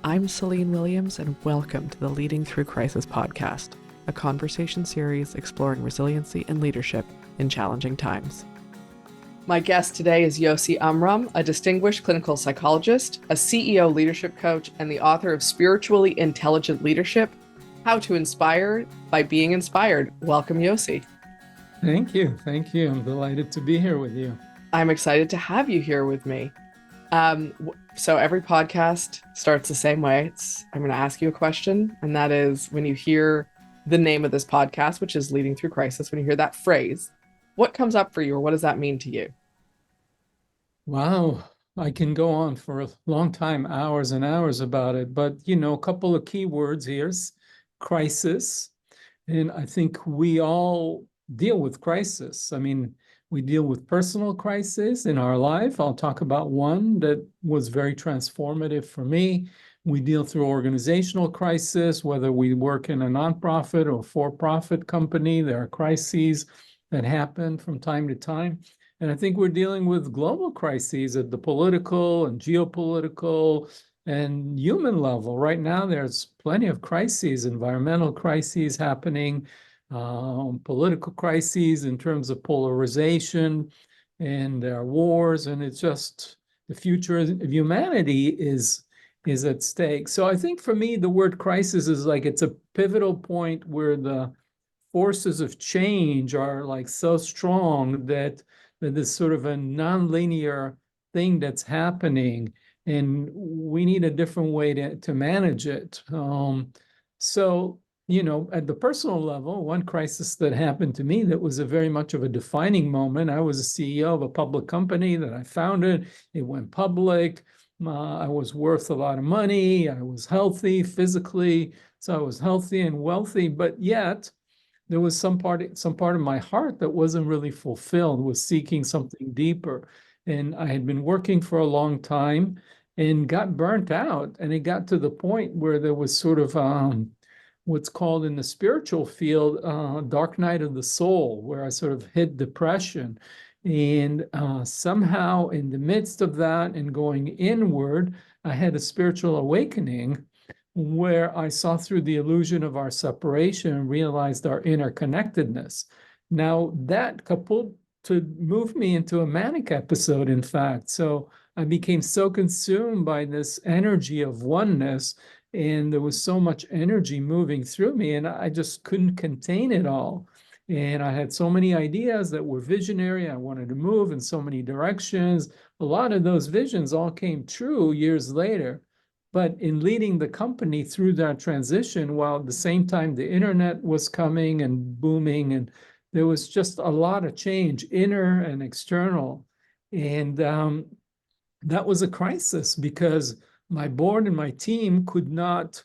I'm Celine Williams, and welcome to the Leading Through Crisis podcast, a conversation series exploring resiliency and leadership in challenging times. My guest today is Yosi Amram, a distinguished clinical psychologist, a CEO leadership coach, and the author of Spiritually Intelligent Leadership, How to Inspire by Being Inspired. Welcome, Yosi. Thank you. Thank you. I'm delighted to be here with you. I'm excited to have you here with me. So every podcast starts the same way. I'm going to ask you a question, and that is, when you hear the name of this podcast, which is Leading Through Crisis, when you hear that phrase, what comes up for you, or what does that mean to you? Wow. I can go on for a long time, hours and hours about it, but a couple of key words here's crisis. And I think we all deal with crisis. I mean, we deal with personal crisis in our life. I'll talk about one that was very transformative for me. We deal through organizational crisis, whether we work in a nonprofit or for-profit company. There are crises that happen from time to time. And I think we're dealing with global crises at the political and geopolitical and human level. Right now, there's plenty of crises, environmental crises happening, political crises in terms of polarization and wars, and it's just the future of humanity is at stake. So I think for me, the word crisis is like it's a pivotal point where the forces of change are like so strong that there's sort of a nonlinear thing that's happening, and we need a different way to manage it. So at the personal level, one crisis that happened to me that was a very much of a defining moment. I was a CEO of a public company that I founded. It went public. I was worth a lot of money. I was healthy physically, so I was healthy and wealthy, but yet there was some part of my heart that wasn't really fulfilled, was seeking something deeper. And I had been working for a long time and got burnt out. And it got to the point where there was sort of what's called in the spiritual field, dark night of the soul, where I sort of hit depression. And somehow in the midst of that and going inward, I had a spiritual awakening where I saw through the illusion of our separation and realized our interconnectedness. Now, that coupled to move me into a manic episode, in fact. So I became so consumed by this energy of oneness, and there was so much energy moving through me, and I just couldn't contain it all. And I had so many ideas that were visionary. I wanted to move in so many directions. A lot of those visions all came true years later. But in leading the company through that transition, while at the same time the internet was coming and booming, and there was just a lot of change, inner and external. And that was a crisis because my board and my team could not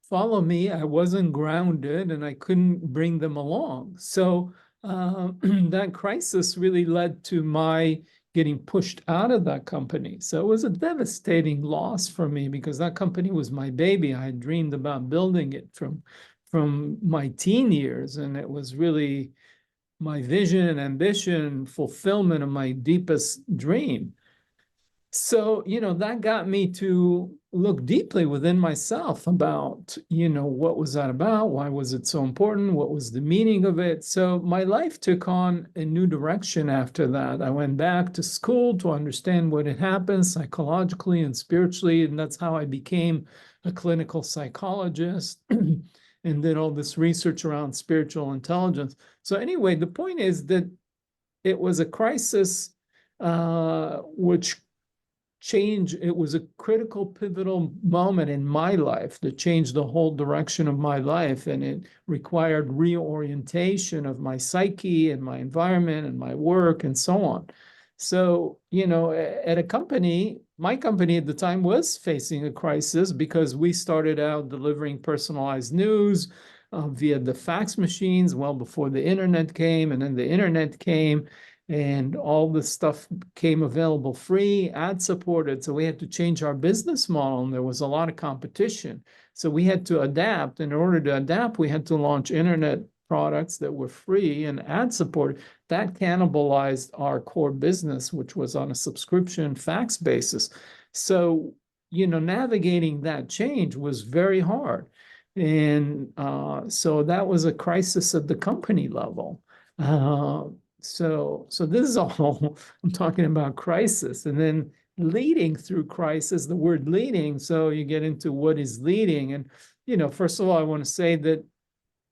follow me. I wasn't grounded and I couldn't bring them along. So that crisis really led to my getting pushed out of that company. So it was a devastating loss for me because that company was my baby. I had dreamed about building it from my teen years, and it was really my vision and ambition, fulfillment of my deepest dream. So, that got me to look deeply within myself about, what was that about? Why was it so important? What was the meaning of it? So my life took on a new direction after that. I went back to school to understand what had happened psychologically and spiritually, and that's how I became a clinical psychologist and did all this research around spiritual intelligence. So anyway, the point is that it was a crisis which it was a critical, pivotal moment in my life that changed the whole direction of my life. And it required reorientation of my psyche and my environment and my work and so on. So, at a company, my company at the time was facing a crisis because we started out delivering personalized news via the fax machines well before the internet came. And then the internet came, and all this stuff came available free, ad supported. So we had to change our business model, and there was a lot of competition. So we had to adapt. In order to adapt, we had to launch internet products that were free and ad supported. That cannibalized our core business, which was on a subscription fax basis. So navigating that change was very hard. And so that was a crisis at the company level. So this is all I'm talking about crisis. And then leading through crisis, the word leading. So you get into what is leading. And, first of all, I want to say that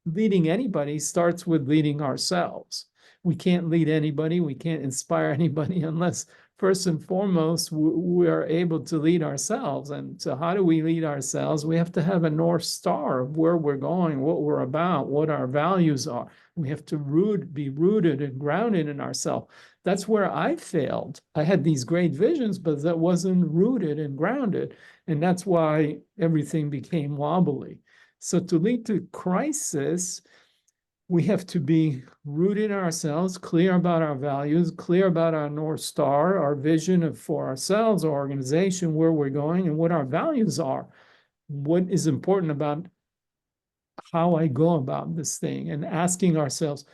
leading anybody starts with leading ourselves. We can't lead anybody. We can't inspire anybody unless first and foremost, we are able to lead ourselves. And so how do we lead ourselves? We have to have a North Star of where we're going, what we're about, what our values are. We have to be rooted and grounded in ourselves. That's where I failed. I had these great visions, but that wasn't rooted and grounded. And that's why everything became wobbly. So to lead to crisis, we have to be rooted in ourselves, clear about our values, clear about our North Star, our vision for ourselves, our organization, where we're going, and what our values are. What is important about how I go about this thing, and asking ourselves,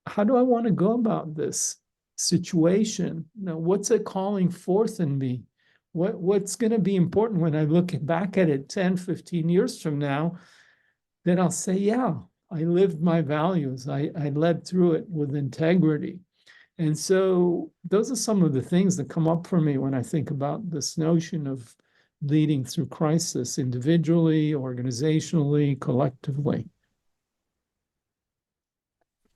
how do I want to go about this situation? What's it calling forth in me? What's going to be important when I look back at it 10, 15 years from now? Then I'll say, yeah, I lived my values. I led through it with integrity. And so those are some of the things that come up for me when I think about this notion of leading through crisis, individually, organizationally, collectively.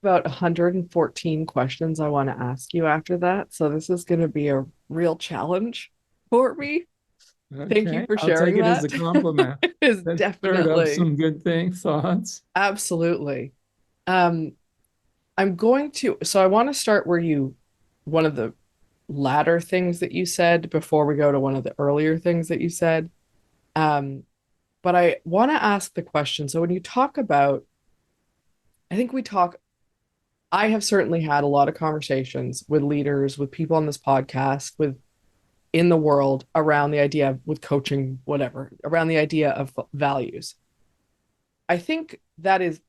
About 114 questions I want to ask you after that. So this is going to be a real challenge for me. Thank you Okay, for I'll take sharing it as that. a compliment. Is That stirred up definitely, some good thoughts. absolutely. Um, I'm going to, so I want to start one of the latter things that you said before we go to one of the earlier things that you said. Um, but I want to ask the question. So when you talk about, I think I have certainly had a lot of conversations with leaders, with people on this podcast, with in the world around the idea of, with coaching, whatever, around the idea of values. I think that is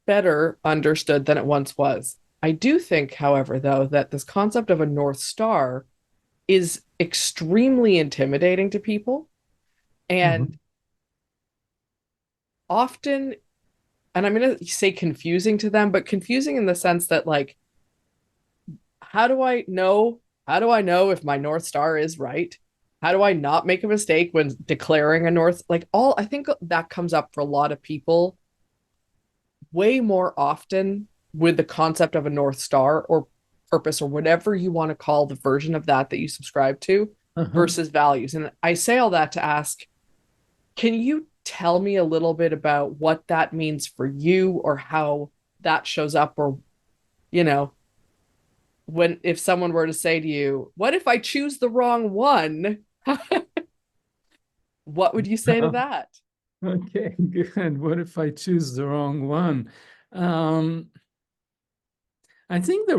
better understood than it once was. I do think, however, though, that this concept of a North Star is extremely intimidating to people. Mhm. And often, and I'm going to say confusing to them, but confusing in the sense that, like, how do I know? How do I know if my North Star is right? How do I not make a mistake when declaring a North? I think that comes up for a lot of people way more often with the concept of a North Star or purpose or whatever you want to call the version of that you subscribe to Uh-huh. versus values. And I say all that to ask, can you tell me a little bit about what that means for you or how that shows up? Or, you know, if someone were to say to you, what if I choose the wrong one? What would you say to that? Okay, good. What if I choose the wrong one? Um, I think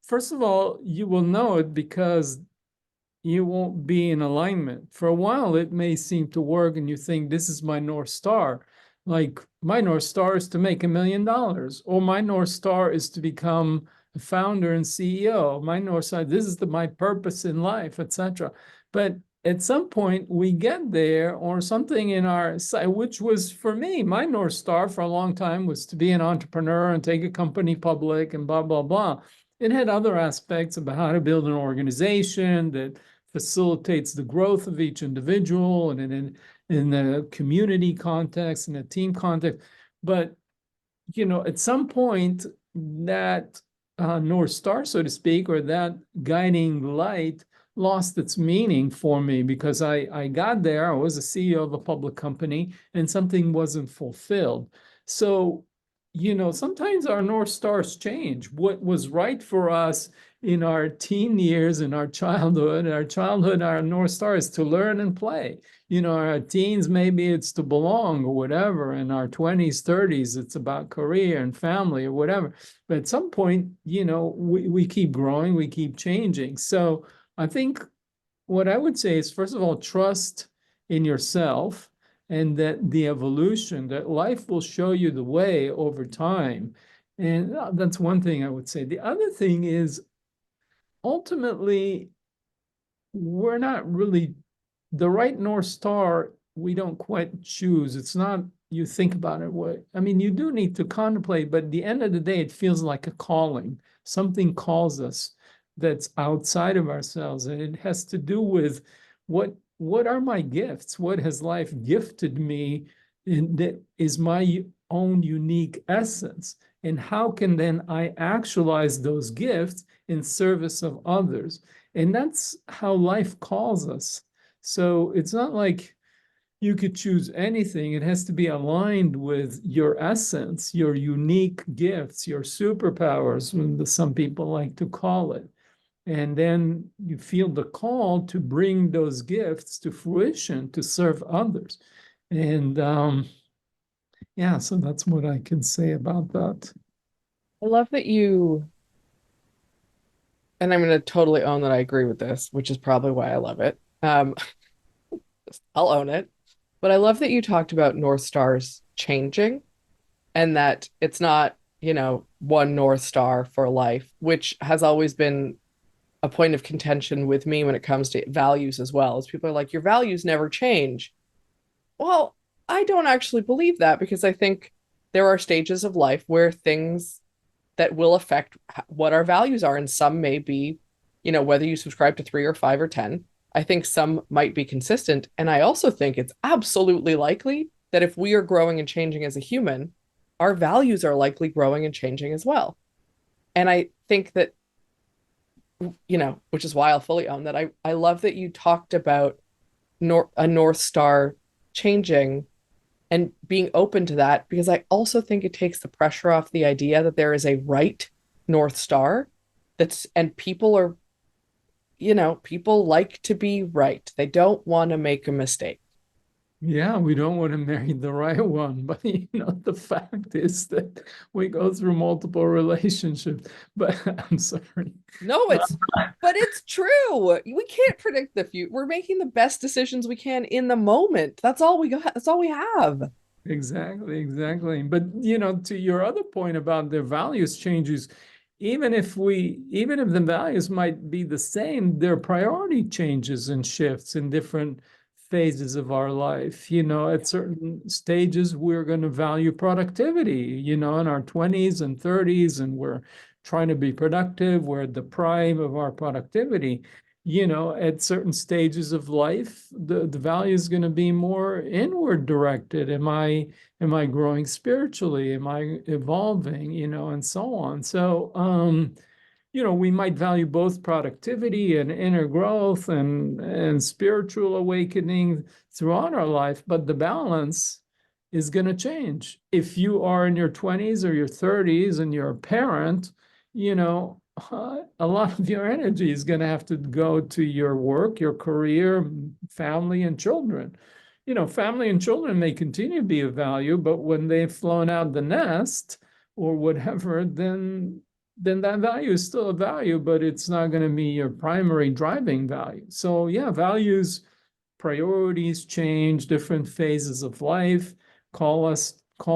first of all, you will know it because you won't be in alignment. For a while, it may seem to work and you think, this is my North Star. Like, my North Star is to make $1 million, or my North Star is to become a founder and CEO. My North Star, this is my purpose in life, etc. But at some point, we get there, or something in our side, which was for me, my North Star for a long time was to be an entrepreneur and take a company public and blah, blah, blah. It had other aspects about how to build an organization that facilitates the growth of each individual and in the community context and a team context. But at some point, that North Star, so to speak, or that guiding light lost its meaning for me because I got there, I was a CEO of a public company, and something wasn't fulfilled. So, sometimes our North Stars change. What was right for us in our teen years, in our childhood, our North Star is to learn and play. Our teens, maybe it's to belong or whatever. In our 20s, 30s, it's about career and family or whatever. But at some point, we keep growing, we keep changing. So I think what I would say is, first of all, trust in yourself and that the evolution, that life will show you the way over time. And that's one thing I would say. The other thing is, ultimately, we're not really the right North Star, we don't quite choose. It's not, you think about it, what, I mean, you do need to contemplate, but at the end of the day, it feels like a calling. Something calls us that's outside of ourselves. And it has to do with what are my gifts? What has life gifted me in that is my own unique essence? And how can then I actualize those gifts in service of others? And that's how life calls us. So it's not like you could choose anything. It has to be aligned with your essence, your unique gifts, your superpowers, some people like to call it. And then you feel the call to bring those gifts to fruition to serve others. And yeah, so that's what I can say about that. I love that you, and I'm going to totally own that I agree with this, which is probably why I love it. I'll own it. But I love that you talked about North Stars changing and that it's not, one North Star for life, which has always been a point of contention with me when it comes to values as well. As people are like, your values never change. Well, I don't actually believe that because I think there are stages of life where things that will affect what our values are. And some may be, whether you subscribe to three or five or 10, I think some might be consistent. And I also think it's absolutely likely that if we are growing and changing as a human, our values are likely growing and changing as well. And I think that, which is why I'll fully own that. I love that you talked about a North Star changing and being open to that, because I also think it takes the pressure off the idea that there is a right North Star and people like to be right. They don't want to make a mistake. Yeah, we don't want to marry the right one, but the fact is that we go through multiple relationships. But I'm sorry. No, but it's true. We can't predict the future. We're making the best decisions we can in the moment. That's all we got. That's all we have. Exactly, exactly. But to your other point about the values changes, even if the values might be the same, their priority changes and shifts in different phases of our life. At certain stages, we're going to value productivity, in our 20s and 30s, and we're trying to be productive. We're at the prime of our productivity. At certain stages of life, the value is going to be more inward directed. Am I growing spiritually? Am I evolving? And so on. So we might value both productivity and inner growth and spiritual awakening throughout our life, but the balance is going to change. If you are in your 20s or your 30s and you're a parent, a lot of your energy is going to have to go to your work, your career, family, and children. Family and children may continue to be of value, but when they've flown out the nest or whatever, then that value is still a value, but it's not going to be your primary driving value. So yeah, values, priorities change, different phases of life call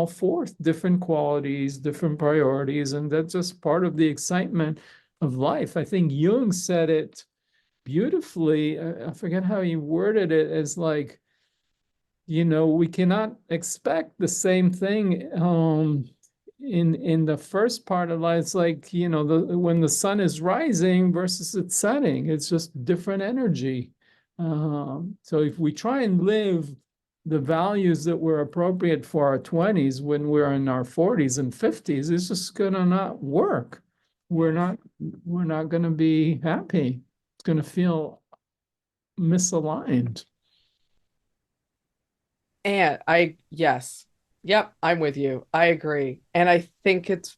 forth different qualities, different priorities, and that's just part of the excitement of life. I think Jung said it beautifully. I forget how he worded it, as like, we cannot expect the same thing in the first part of life. It's like, when the sun is rising versus it's setting, it's just different energy. So if we try and live the values that were appropriate for our 20s when we're in our 40s and 50s, it's just gonna not work. We're not gonna be happy. It's gonna feel misaligned. And yes. Yep, I'm with you. I agree. And I think it's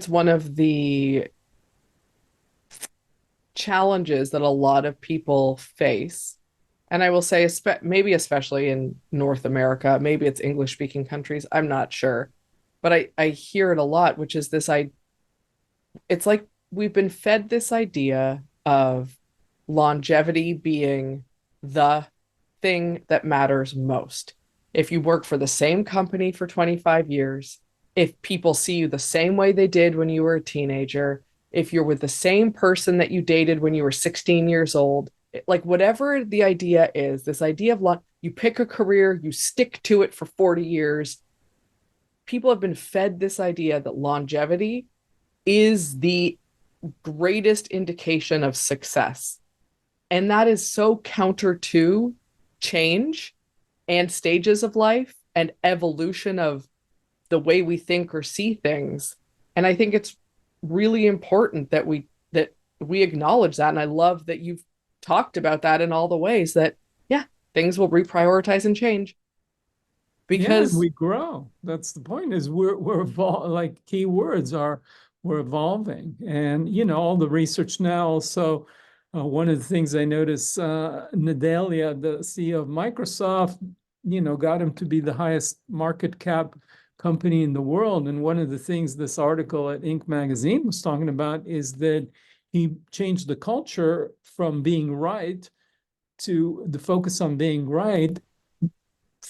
one of the challenges that a lot of people face. And I will say, maybe especially in North America, maybe it's English speaking countries, I'm not sure. But I hear it a lot, which is it's like we've been fed this idea of longevity being the thing that matters most. If you work for the same company for 25 years, if people see you the same way they did when you were a teenager, if you're with the same person that you dated when you were 16 years old, like whatever the idea is, this idea of you pick a career, you stick to it for 40 years. People have been fed this idea that longevity is the greatest indication of success. And that is so counter to change and stages of life and evolution of the way we think or see things. And I think it's really important that we acknowledge that. And I love that you've talked about that in all the ways that, yeah, things will reprioritize and change. Yeah, and Because we grow. That's the point, is we're like key words are we're evolving. And all the research now. So one of the things I noticed, Nadelia, the CEO of Microsoft, got him to be the highest market cap company in the world. And one of the things this article at Inc. magazine was talking about is that he changed the culture from being right to the focus on being right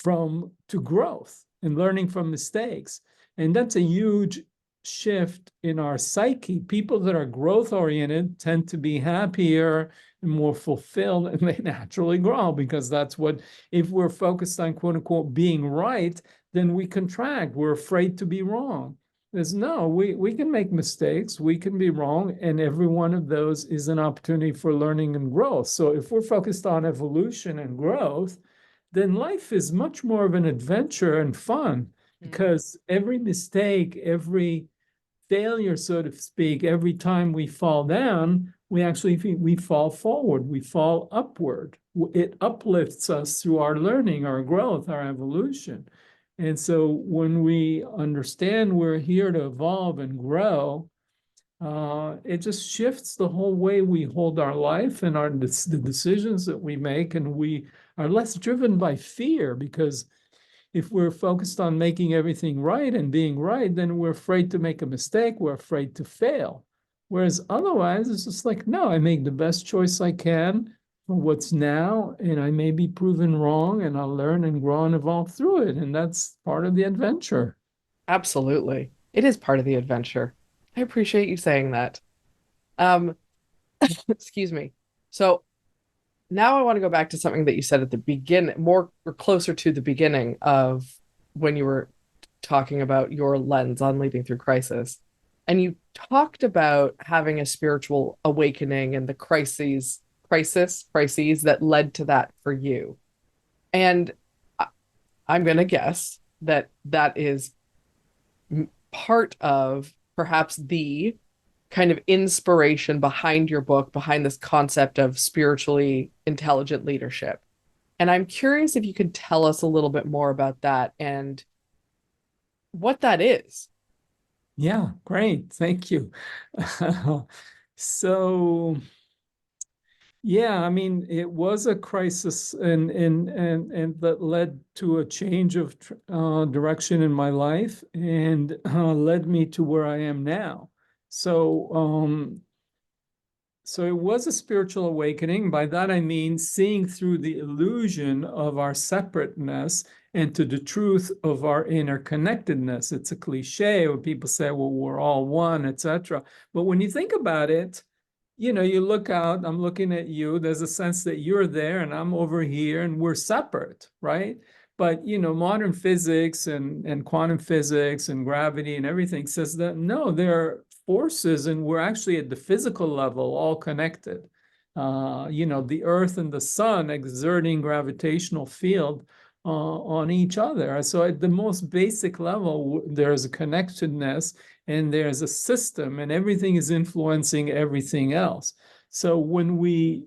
to growth and learning from mistakes. And that's a huge shift in our psyche. People that are growth oriented tend to be happier and more fulfilled, and they naturally grow, because that's what, if we're focused on quote unquote being right, then we contract. We're afraid to be wrong. There's no, we can make mistakes, we can be wrong, and every one of those is an opportunity for learning and growth. So if we're focused on evolution and growth, then life is much more of an adventure and fun, because every mistake, every failure, so to speak, every time we fall down, we fall forward, we fall upward. It uplifts us through our learning, our growth, our evolution. And so when we understand we're here to evolve and grow, it just shifts the whole way we hold our life and the decisions that we make, and we are less driven by fear, because if we're focused on making everything right and being right, then we're afraid to make a mistake, we're afraid to fail. Whereas otherwise, it's just like, no, I make the best choice I can for what's now, and I may be proven wrong, and I'll learn and grow and evolve through it. And that's part of the adventure. absolutely, it is part of the adventure. I appreciate you saying that. Um, excuse me. So now I want to go back to something that you said at the beginning, more or closer to the beginning of when you were talking about your lens on leading through crisis. And you talked about having a spiritual awakening and the crises that led to that for you. And I'm going to guess that that is part of perhaps the kind of inspiration behind your book, behind this concept of spiritually intelligent leadership. And I'm curious if you could tell us a little bit more about that and what that is. Yeah, great. Thank you. So, yeah, I mean, it was a crisis, and that led to a change of direction in my life, and led me to where I am now. So it was a spiritual awakening. By that I mean seeing through the illusion of our separateness and to the truth of our interconnectedness. It's a cliche when people say, well, we're all one, etc. But when you think about it, you look out, I'm looking at you, there's a sense that you're there and I'm over here and we're separate, right? But, modern physics and quantum physics and gravity and everything says that no, there are forces and we're actually at the physical level all connected. The Earth and the sun exerting gravitational field on each other. So at the most basic level, there's a connectedness and there's a system, and everything is influencing everything else. So when we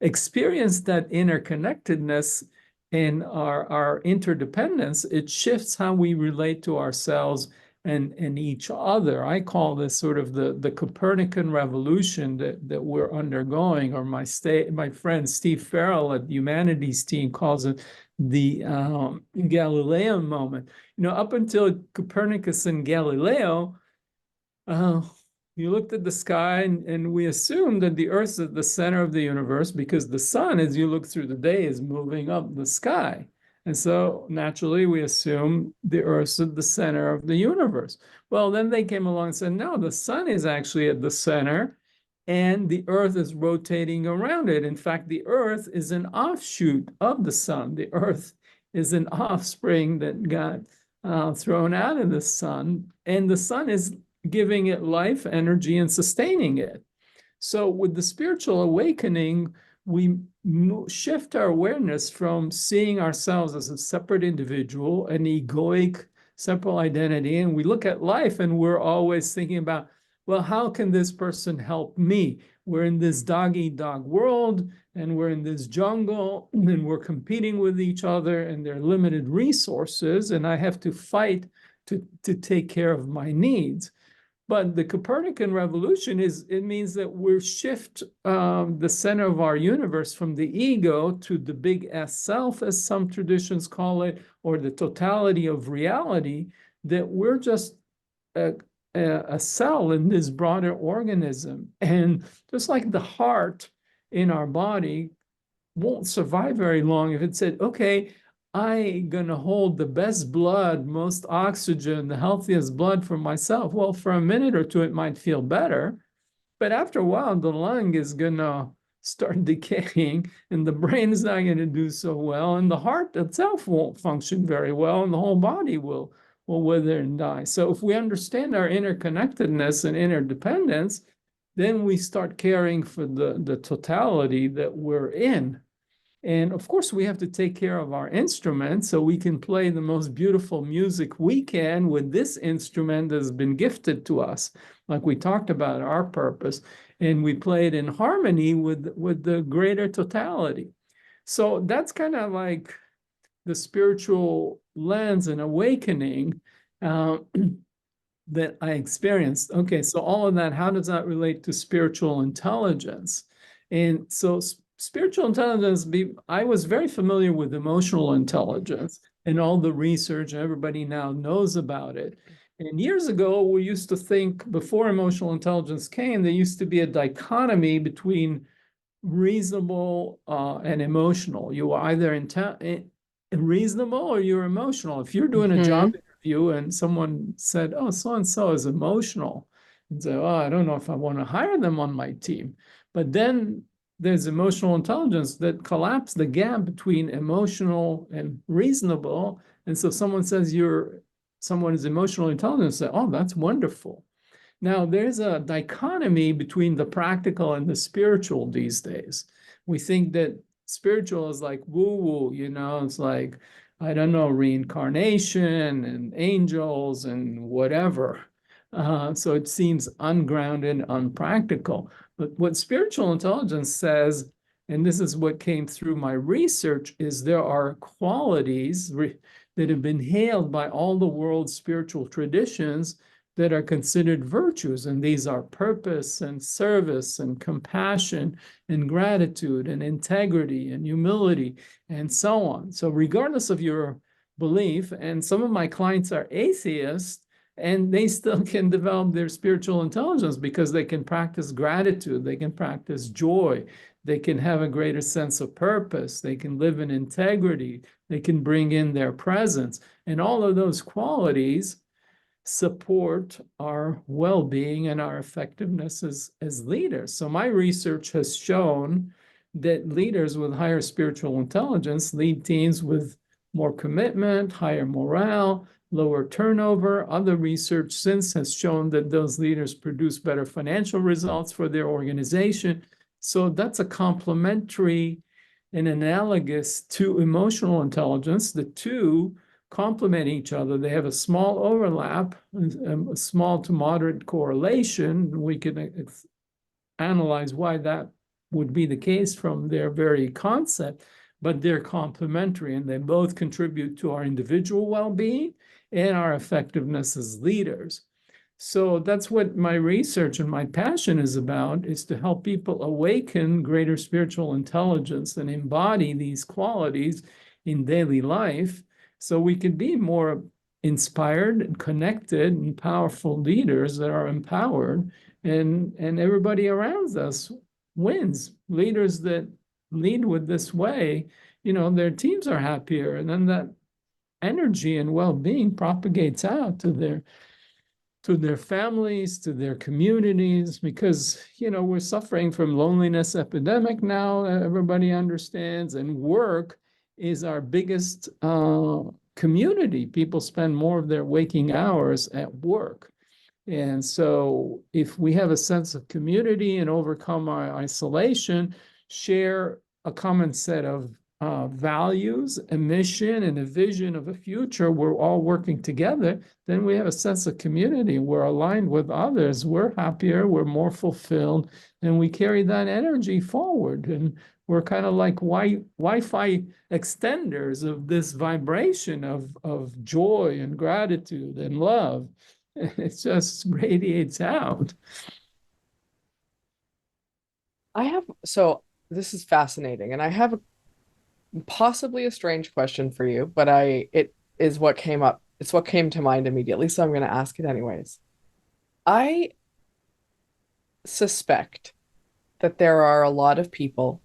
experience that interconnectedness and our interdependence, it shifts how we relate to ourselves and each other. I call this sort of the Copernican revolution that we're undergoing, or my friend Steve Farrell at Humanities Team calls it the Galilean moment. Up until Copernicus and Galileo, you looked at the sky and we assumed that the Earth is at the center of the universe because the sun, as you look through the day, is moving up the sky. And so naturally, we assume the Earth's at the center of the universe. Well, then they came along and said, no, the sun is actually at the center, and the Earth is rotating around it. In fact, the Earth is an offshoot of the sun. The Earth is an offspring that got thrown out of the sun, and the sun is giving it life, energy, and sustaining it. So with the spiritual awakening, we shift our awareness from seeing ourselves as a separate individual, an egoic, separate identity, and we look at life and we're always thinking about, well, how can this person help me? We're in this dog-eat-dog world, and we're in this jungle, and we're competing with each other, and there are limited resources, and I have to fight to take care of my needs. But the Copernican revolution it means that we shift the center of our universe from the ego to the big S self, as some traditions call it, or the totality of reality, that we're just a cell in this broader organism. And just like the heart in our body won't survive very long if it said, okay, I'm going to hold the best blood, most oxygen, the healthiest blood for myself. Well, for a minute or two, it might feel better. But after a while, the lung is going to start decaying, and the brain is not going to do so well, and the heart itself won't function very well, and the whole body will wither and die. So if we understand our interconnectedness and interdependence, then we start caring for the totality that we're in. And of course, we have to take care of our instrument so we can play the most beautiful music we can with this instrument that has been gifted to us. Like we talked about our purpose, and we play it in harmony with the greater totality. So that's kind of like the spiritual lens and awakening that I experienced. Okay, so all of that, how does that relate to spiritual intelligence? And so spiritual intelligence, I was very familiar with emotional intelligence and all the research, and everybody now knows about it. And years ago, we used to think, before emotional intelligence came, there used to be a dichotomy between reasonable and emotional. You were either reasonable or you're emotional. If you're doing a job interview and someone said, oh, so-and-so is emotional, and say, oh, I don't know if I want to hire them on my team. But then there's emotional intelligence that collapses the gap between emotional and reasonable. And so someone says someone is emotionally intelligent, say, oh, that's wonderful. Now, there's a dichotomy between the practical and the spiritual these days. We think that spiritual is like woo-woo, it's like, I don't know, reincarnation and angels and whatever. So it seems ungrounded, unpractical. But what spiritual intelligence says, and this is what came through my research, is there are qualities that have been hailed by all the world's spiritual traditions that are considered virtues. And these are purpose and service and compassion and gratitude and integrity and humility and so on. So regardless of your belief, and some of my clients are atheists, and they still can develop their spiritual intelligence because they can practice gratitude, they can practice joy, they can have a greater sense of purpose, they can live in integrity, they can bring in their presence. And all of those qualities support our well-being and our effectiveness as leaders. So my research has shown that leaders with higher spiritual intelligence lead teams with more commitment, higher morale, lower turnover. Other research since has shown that those leaders produce better financial results for their organization. So that's a complementary and analogous to emotional intelligence. The two complement each other. They have a small overlap, a small to moderate correlation. We can analyze why that would be the case from their very concept, but they're complementary, and they both contribute to our individual well-being and our effectiveness as leaders. So that's what my research and my passion is about, is to help people awaken greater spiritual intelligence and embody these qualities in daily life so we can be more inspired and connected and powerful leaders that are empowered, and everybody around us wins. Leaders that lead with this way, their teams are happier. And then that energy and well-being propagates out to their families, to their communities, because, we're suffering from loneliness epidemic now, everybody understands, and work is our biggest community. People spend more of their waking hours at work. And so if we have a sense of community and overcome our isolation, share a common set of values, a mission, and a vision of a future, we're all working together, then we have a sense of community. We're aligned with others. We're happier, we're more fulfilled, and we carry that energy forward. And we're kind of like Wi-Fi extenders of this vibration of joy and gratitude and love. It just radiates out. So this is fascinating, and I have possibly a strange question for you, but it is what came up. It's what came to mind immediately, so I'm going to ask it anyways. I suspect that there are a lot of people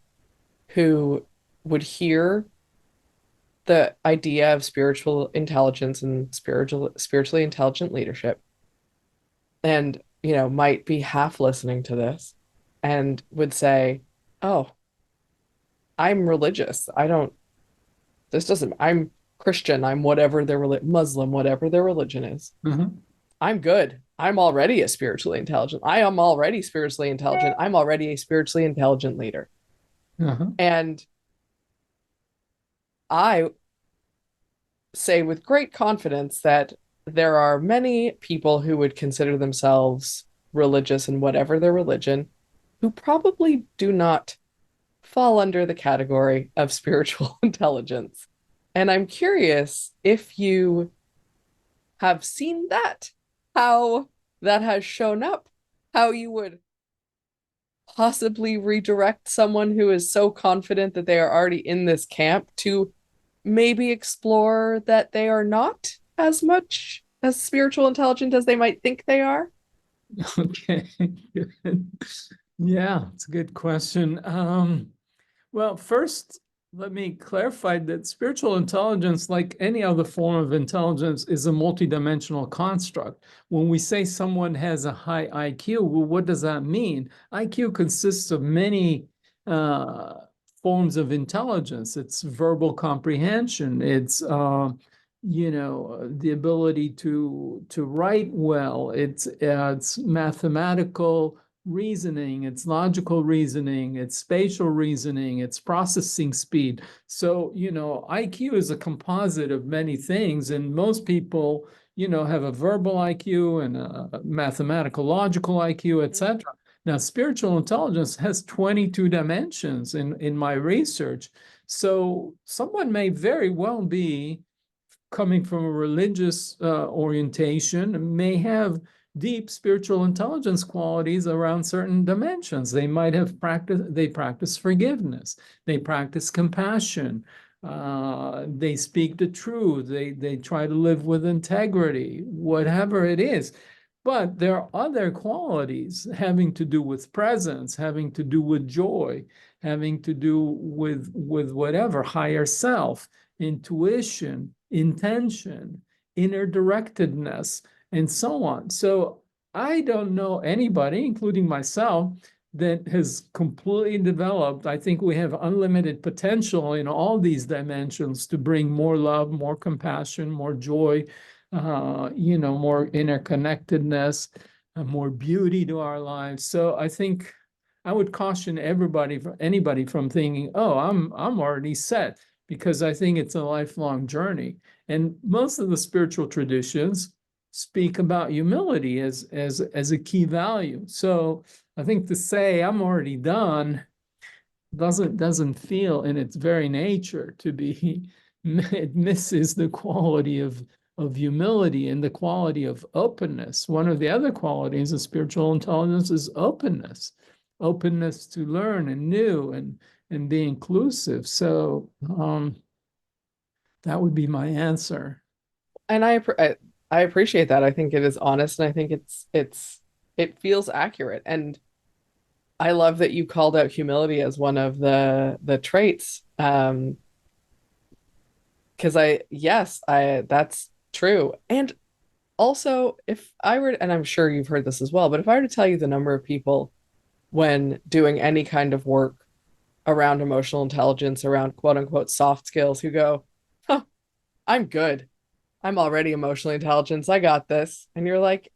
who would hear the idea of spiritual intelligence and spiritually intelligent leadership and, might be half listening to this and would say, "Oh, I'm religious. I don't this doesn't I'm Christian, I'm whatever their Muslim, whatever their religion is. Mhm. I'm good. I'm already a spiritually intelligent. I am already spiritually intelligent. I'm already a spiritually intelligent leader." Uh-huh. And I say with great confidence that there are many people who would consider themselves religious in whatever their religion who probably do not fall under the category of spiritual intelligence. And I'm curious if you have seen that, how that has shown up, how you would possibly redirect someone who is so confident that they are already in this camp to maybe explore that they are not as much as spiritual intelligent as they might think they are. Okay. Good. Yeah, it's a good question. Well, first, let me clarify that spiritual intelligence, like any other form of intelligence, is a multidimensional construct. When we say someone has a high IQ, well, what does that mean? IQ consists of many forms of intelligence. It's verbal comprehension. It's the ability to write well. It's mathematical reasoning, it's logical reasoning, it's spatial reasoning, it's processing speed. So, IQ is a composite of many things, and most people, have a verbal IQ and a mathematical logical IQ, etc. Now, spiritual intelligence has 22 dimensions in my research. So someone may very well be coming from a religious orientation, may have deep spiritual intelligence qualities around certain dimensions. They might have they practice forgiveness, they practice compassion, they speak the truth, they try to live with integrity, whatever it is. But there are other qualities having to do with presence, having to do with joy, having to do with whatever, higher self, intuition, intention, inner directedness, and so on. So I don't know anybody, including myself, that has completely developed. I think we have unlimited potential in all these dimensions to bring more love, more compassion, more joy, more interconnectedness, more beauty to our lives. So I think I would caution anybody from thinking, "Oh, I'm already set," because I think it's a lifelong journey. And most of the spiritual traditions speak about humility as a key value. So I think to say I'm already done doesn't feel in its very nature to be, it misses the quality of humility and the quality of openness. One of the other qualities of spiritual intelligence is openness to learn and new and be inclusive. So that would be my answer. And I appreciate that. I think it is honest, and I think it feels accurate. And I love that you called out humility as one of the traits. Because I that's true. And also, if I were, and I'm sure you've heard this as well, but if I were to tell you the number of people when doing any kind of work around emotional intelligence, around quote unquote soft skills, who go, huh, I'm good. I'm already emotionally intelligent. I got this. And you're like,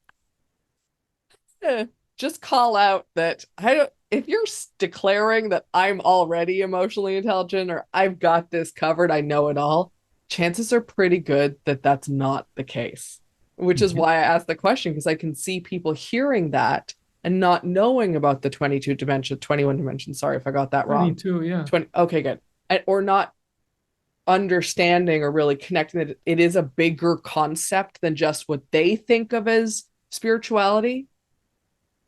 just call out that I don't, if you're declaring that I'm already emotionally intelligent or I've got this covered, I know it all, chances are pretty good that that's not the case, which is why I asked the question, because I can see people hearing that and not knowing about the 22 dimension, 21 dimension. Sorry if I got that wrong. 22, yeah. 20, okay, good. Or not understanding or really connecting that it is a bigger concept than just what they think of as spirituality.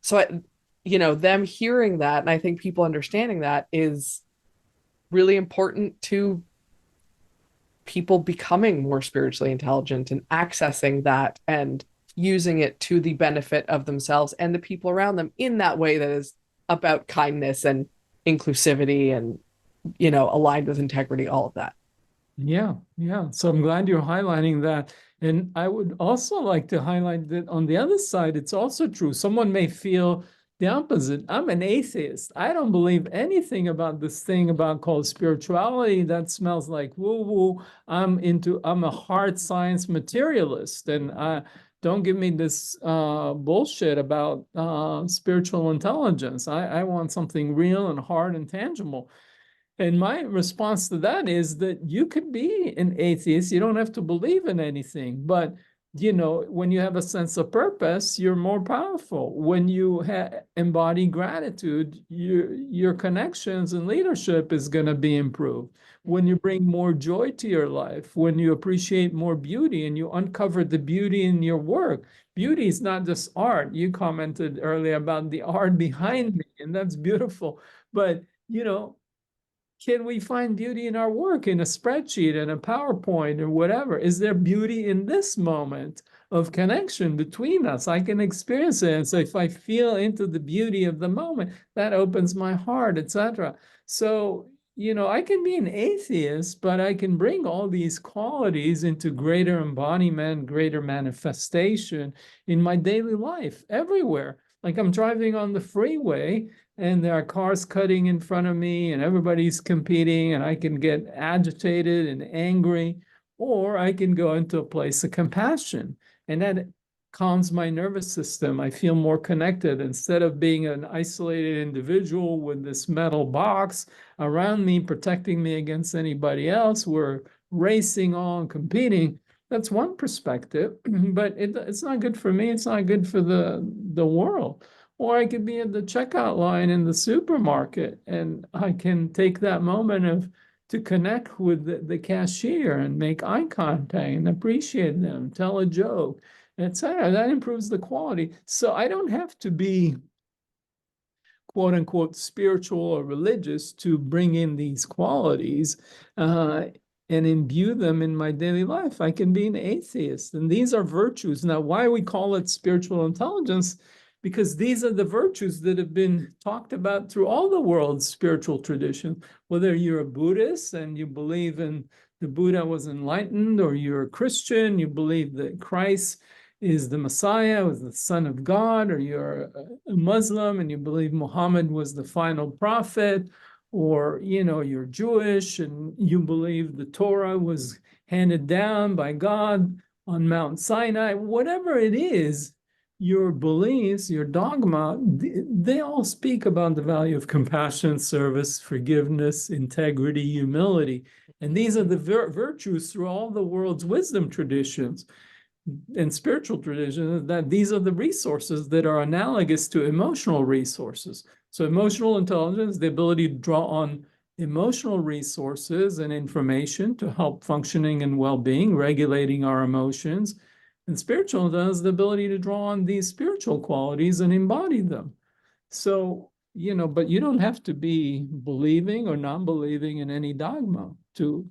So them hearing that, and I think people understanding that is really important to people becoming more spiritually intelligent and accessing that and using it to the benefit of themselves and the people around them in that way that is about kindness and inclusivity and aligned with integrity, all of that. Yeah, yeah. So I'm glad you're highlighting that. And I would also like to highlight that on the other side, it's also true. Someone may feel the opposite. I'm an atheist. I don't believe anything about this thing about called spirituality. That smells like woo-woo. I'm a hard science materialist. And don't give me this bullshit about spiritual intelligence. I want something real and hard and tangible. And my response to that is that you could be an atheist. You don't have to believe in anything. But, when you have a sense of purpose, you're more powerful. When you embody gratitude, your connections and leadership is going to be improved. When you bring more joy to your life, when you appreciate more beauty and you uncover the beauty in your work, beauty is not just art. You commented earlier about the art behind me, and that's beautiful. But, can we find beauty in our work, in a spreadsheet, in a PowerPoint, or whatever? Is there beauty in this moment of connection between us? I can experience it. And so if I feel into the beauty of the moment, that opens my heart, etc. So, I can be an atheist, but I can bring all these qualities into greater embodiment, greater manifestation in my daily life, everywhere. Like I'm driving on the freeway and there are cars cutting in front of me and everybody's competing and I can get agitated and angry, or I can go into a place of compassion and that calms my nervous system. I feel more connected instead of being an isolated individual with this metal box around me protecting me against anybody else. We're racing on, competing. That's one perspective, but it's not good for me. It's not good for the world. Or I could be at the checkout line in the supermarket and I can take that moment to connect with the cashier and make eye contact and appreciate them, tell a joke, etc. That improves the quality. So I don't have to be quote unquote spiritual or religious to bring in these qualities and imbue them in my daily life. I can be an atheist, and these are virtues. Now, why we call it spiritual intelligence? Because these are the virtues that have been talked about through all the world's spiritual tradition. Whether you're a Buddhist and you believe in the Buddha was enlightened, or you're a Christian, you believe that Christ is the Messiah, was the Son of God, or you're a Muslim and you believe Muhammad was the final prophet, or you're Jewish and you believe the Torah was handed down by God on Mount Sinai, whatever it is, your beliefs, your dogma, they all speak about the value of compassion, service, forgiveness, integrity, humility. And these are the virtues through all the world's wisdom traditions and spiritual traditions, that these are the resources that are analogous to emotional resources. So emotional intelligence, the ability to draw on emotional resources and information to help functioning and well-being, regulating our emotions. And spiritual intelligence, the ability to draw on these spiritual qualities and embody them. So, but you don't have to be believing or non-believing in any dogma to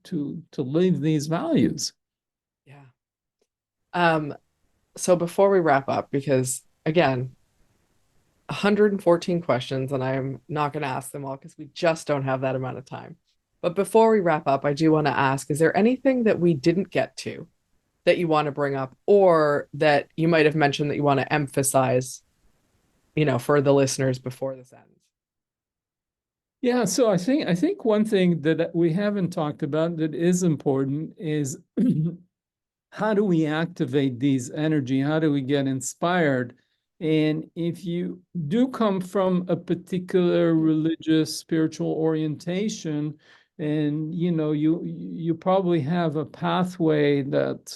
live these values. Yeah. So before we wrap up, because again, 114 questions, and I'm not going to ask them all because we just don't have that amount of time. But before we wrap up, I do want to ask, is there anything that we didn't get to that you want to bring up, or that you might have mentioned that you want to emphasize, for the listeners before this ends? Yeah, so I think one thing that we haven't talked about that is important is how do we activate these energy? How do we get inspired? And if you do come from a particular religious, spiritual orientation, and you probably have a pathway that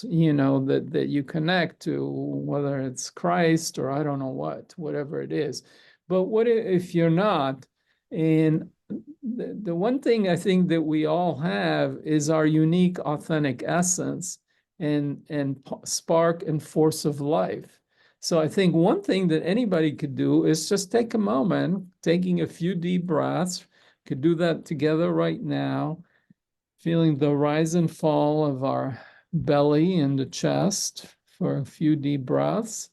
that you connect to, whether it's Christ or I don't know whatever it is. But what if you're not? And the one thing I think that we all have is our unique, authentic essence and spark and force of life. So I think one thing that anybody could do is just take a moment, taking a few deep breaths. Could do that together right now, feeling the rise and fall of our belly and the chest for a few deep breaths.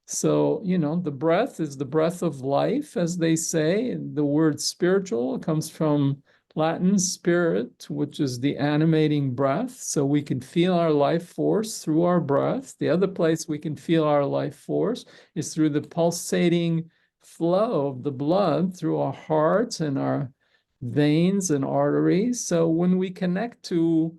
So, the breath is the breath of life, as they say. And the word spiritual comes from Latin spirit, which is the animating breath. So we can feel our life force through our breath. The other place we can feel our life force is through the pulsating flow of the blood through our hearts and our veins and arteries. So when we connect to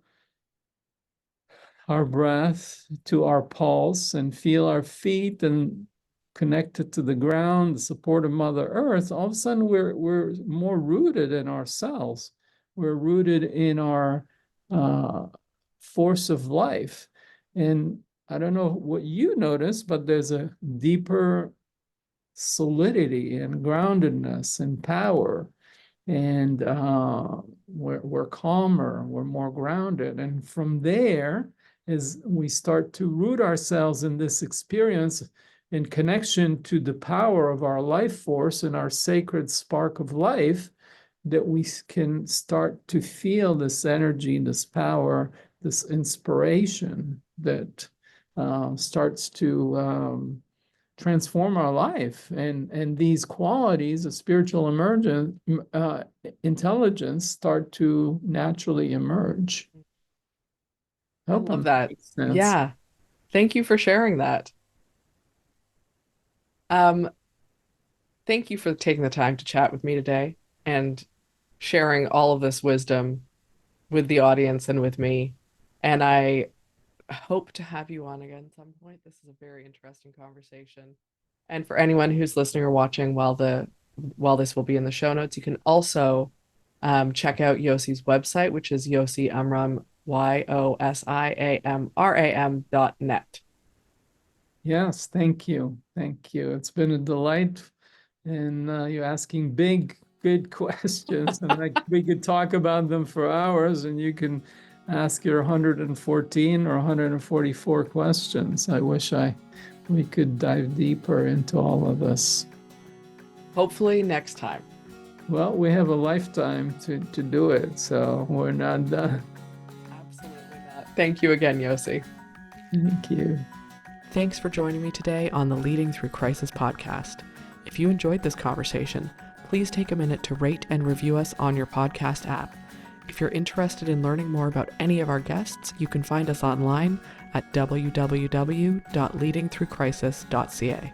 our breath, to our pulse, and feel our feet and connected to the ground, the support of Mother Earth, all of a sudden we're more rooted in ourselves. We're rooted in our force of life. And I don't know what you notice, but there's a deeper solidity and groundedness and power. And we're calmer, we're more grounded. And from there, as we start to root ourselves in this experience in connection to the power of our life force and our sacred spark of life, that we can start to feel this energy, this power, this inspiration that starts to transform our life, and these qualities of spiritual intelligence start to naturally emerge. I love that. Yeah. Thank you for sharing that. Um, Thank you for taking the time to chat with me today and sharing all of this wisdom with the audience and with me. And I hope to have you on again at some point. This is a very interesting conversation. And for anyone who's listening or watching while this will be in the show notes, you can also check out Yosi's website, which is Yosi Amram, YOSIAMRAM.net. Yes, thank you. Thank you. It's been a delight. And you're asking big, good questions. And we could talk about them for hours, and you can ask your 114 or 144 questions. I wish we could dive deeper into all of this. Hopefully next time. Well, we have a lifetime to do it, so we're not done. Absolutely not. Thank you again, Yosi. Thank you. Thanks for joining me today on the Leading Through Crisis podcast. If you enjoyed this conversation, please take a minute to rate and review us on your podcast app. If you're interested in learning more about any of our guests, you can find us online at www.leadingthroughcrisis.ca.